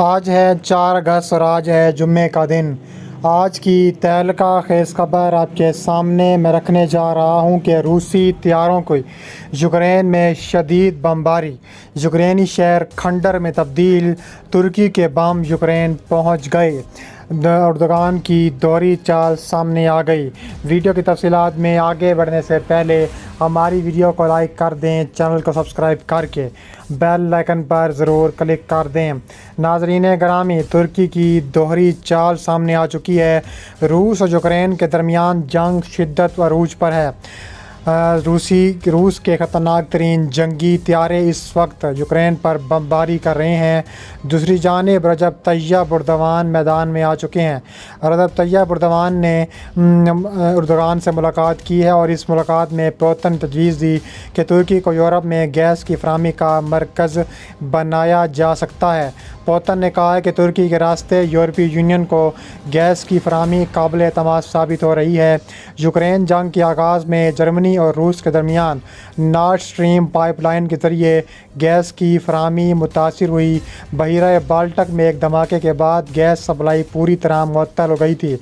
آج ہے 4 اگست اور آج ہے جمعے کا دن۔ آج کی تہلکہ خیز خبر آپ کے سامنے میں رکھنے جا رہا ہوں کہ روسی طیاروں کو یوکرین میں شدید بمباری، یوکرینی شہر کھنڈر میں تبدیل، ترکی کے بم یوکرین پہنچ گئے، اردوغان کی دوہری چال سامنے آ گئی۔ ویڈیو کی تفصیلات میں آگے بڑھنے سے پہلے ہماری ویڈیو کو لائک کر دیں، چینل کو سبسکرائب کر کے بیل آئیکن پر ضرور کلک کر دیں۔ ناظرین گرامی، ترکی کی دوہری چال سامنے آ چکی ہے۔ روس اور یوکرین کے درمیان جنگ شدت و عروج پر ہے۔ روس کے خطرناک ترین جنگی طیارے اس وقت یوکرین پر بمباری کر رہے ہیں۔ دوسری جانب رجب طیب اردوغان میدان میں آ چکے ہیں۔ رجب طیب اردوغان نے اردوغان سے ملاقات کی ہے اور اس ملاقات میں پوتن نے تجویز دی کہ ترکی کو یورپ میں گیس کی فراہمی کا مرکز بنایا جا سکتا ہے۔ پوتن نے کہا ہے کہ ترکی کے راستے یورپی یونین کو گیس کی فراہمی قابل اعتماد ثابت ہو رہی ہے۔ یوکرین جنگ کے آغاز میں جرمنی اور روس کے درمیان نارڈ سٹریم پائپ لائن کے ذریعے گیس کی فراہمی متاثر ہوئی۔ بحیرہ بالٹک میں ایک دھماکے کے بعد گیس سپلائی پوری طرح معطل ہو گئی تھی۔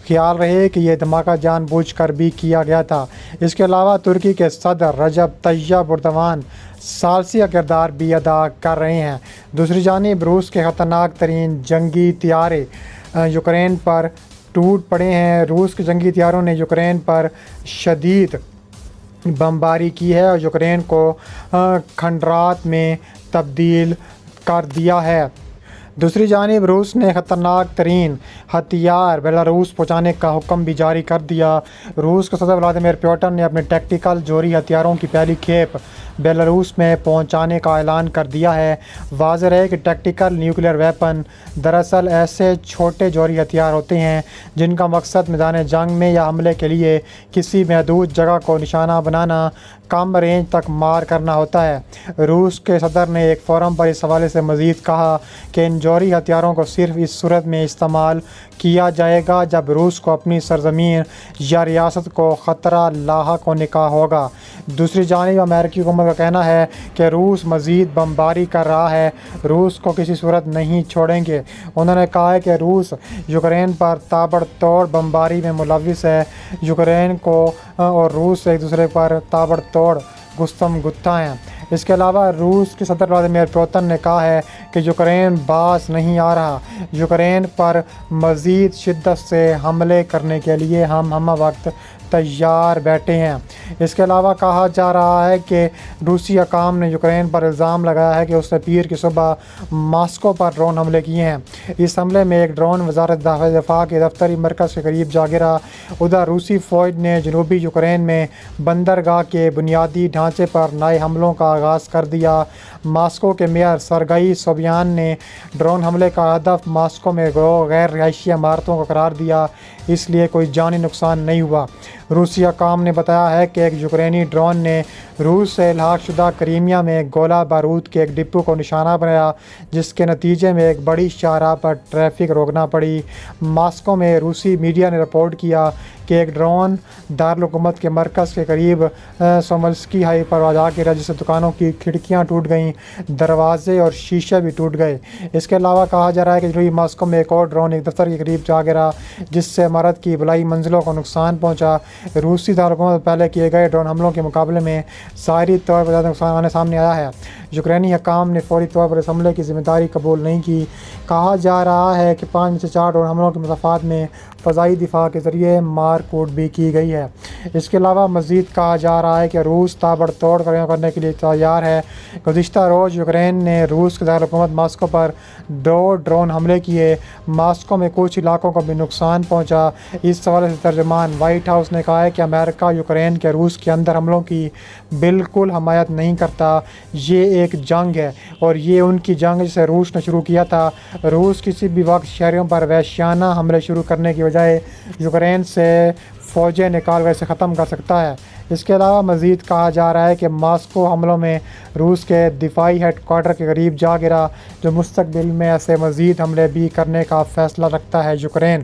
خیال رہے کہ یہ دھماکہ جان بوجھ کر بھی کیا گیا تھا۔ اس کے علاوہ ترکی کے صدر رجب طیب اردوغان ثالثی کا کردار بھی ادا کر رہے ہیں۔ دوسری جانب روس کے خطرناک ترین جنگی طیارے یوکرین پر ٹوٹ پڑے ہیں۔ روس کے جنگی طیاروں نے یوکرین پر شدید بمباری کی ہے اور یوکرین کو کھنڈرات میں تبدیل کر دیا ہے۔ دوسری جانب روس نے خطرناک ترین ہتھیار بیلاروس پہنچانے کا حکم بھی جاری کر دیا۔ روس کے صدر ولادیمیر پوٹن نے اپنے ٹیکٹیکل جوہری ہتھیاروں کی پہلی کھیپ بیلاروس میں پہنچانے کا اعلان کر دیا ہے۔ واضح ہے کہ ٹیکٹیکل نیوکلیئر ویپن دراصل ایسے چھوٹے جوہری ہتھیار ہوتے ہیں جن کا مقصد میدان جنگ میں یا حملے کے لیے کسی محدود جگہ کو نشانہ بنانا، کم رینج تک مار کرنا ہوتا ہے۔ روس کے صدر نے ایک فورم پر اس حوالے سے مزید کہا کہ ان جوہری ہتھیاروں کو صرف اس صورت میں استعمال کیا جائے گا جب روس کو اپنی سرزمین یا ریاست کو خطرہ لاحق ہونے کا ہوگا۔ دوسری جانب امریکی حکومت کا کہنا ہے کہ روس مزید بمباری کر رہا ہے، روس کو کسی صورت نہیں چھوڑیں گے۔ انہوں نے کہا ہے کہ روس یوکرین پر تابڑ توڑ بمباری میں ملوث ہے۔ یوکرین کو اور روس ایک دوسرے پر تابڑ توڑ گفتم گتھا ہیں۔ اس کے علاوہ روس کے صدر ولادیمیر پوتن نے کہا ہے کہ یوکرین باز نہیں آ رہا، یوکرین پر مزید شدت سے حملے کرنے کے لیے ہم ہمہ وقت تیار بیٹھے ہیں۔ اس کے علاوہ کہا جا رہا ہے کہ روسی حکام نے یوکرین پر الزام لگایا ہے کہ اس نے پیر کی صبح ماسکو پر ڈرون حملے کیے ہیں۔ اس حملے میں ایک ڈرون وزارت دفاع کے دفتری مرکز کے قریب جا گرا۔ ادھر روسی فوج نے جنوبی یوکرین میں بندرگاہ کے بنیادی ڈھانچے پر نئے حملوں کا آغاز کر دیا۔ ماسکو کے میئر سرگئی سوبیان نے ڈرون حملے کا ہدف ماسکو میں غیر رہائشی عمارتوں کو قرار دیا، اس لیے کوئی جانی نقصان نہیں ہوا۔ روسی حکام نے بتایا ہے کہ ایک یوکرینی ڈرون نے روس سے الحاق شدہ کریمیا میں گولہ بارود کے ایک ڈپو کو نشانہ بنایا، جس کے نتیجے میں ایک بڑی شاہراہ پر ٹریفک روکنا پڑی۔ ماسکو میں روسی میڈیا نے رپورٹ کیا کہ ایک ڈرون دارالحکومت کے مرکز کے قریب سوملسکی ہائی پر آ گرا، جس سے دکانوں کی کھڑکیاں ٹوٹ گئیں، دروازے اور شیشے بھی ٹوٹ گئے۔ اس کے علاوہ کہا جا رہا ہے کہ جنوبی ماسکو میں ایک اور ڈرون ایک دفتر کے قریب جا گرا، جس سے عمارت کی بلائی منزلوں کو نقصان پہنچا۔ روسی دارالحکومت پہلے کیے گئے ڈرون حملوں کے مقابلے میں ظاہری طور پر زیادہ نقصان سامنے آیا ہے۔ یوکرینی حکام نے فوری طور پر اس حملے کی ذمہ داری قبول نہیں کی۔ کہا جا رہا ہے کہ 5 میں سے 4 ڈرون حملوں کے مضافات میں فضائی دفاع کے ذریعے مار کوٹ بھی کی گئی ہے۔ اس کے علاوہ مزید کہا جا رہا ہے کہ روس تابڑ توڑ کرنے کے لیے تیار ہے۔ گزشتہ روز یوکرین نے روس کے دارالحکومت ماسکو پر 2 ڈرون حملے کیے۔ ماسکو میں کچھ علاقوں کو بھی نقصان پہنچا۔ اس حوالے سے ترجمان وائٹ ہاؤس نے کہا ہے کہ امریکہ یوکرین کے روس کے اندر حملوں کی بالکل حمایت نہیں کرتا۔ یہ ایک جنگ ہے اور یہ ان کی جنگ جسے روس نے شروع کیا تھا۔ روس کسی بھی وقت شہریوں پر وحشیانہ حملے شروع کرنے کی بجائے یوکرین سے فوجیں نکال کر اسے ختم کر سکتا ہے۔ اس کے علاوہ مزید کہا جا رہا ہے کہ ماسکو حملوں میں روس کے دفاعی ہیڈ کوارٹر کے قریب جا گرا، جو مستقبل میں ایسے مزید حملے بھی کرنے کا فیصلہ رکھتا ہے۔ یوکرین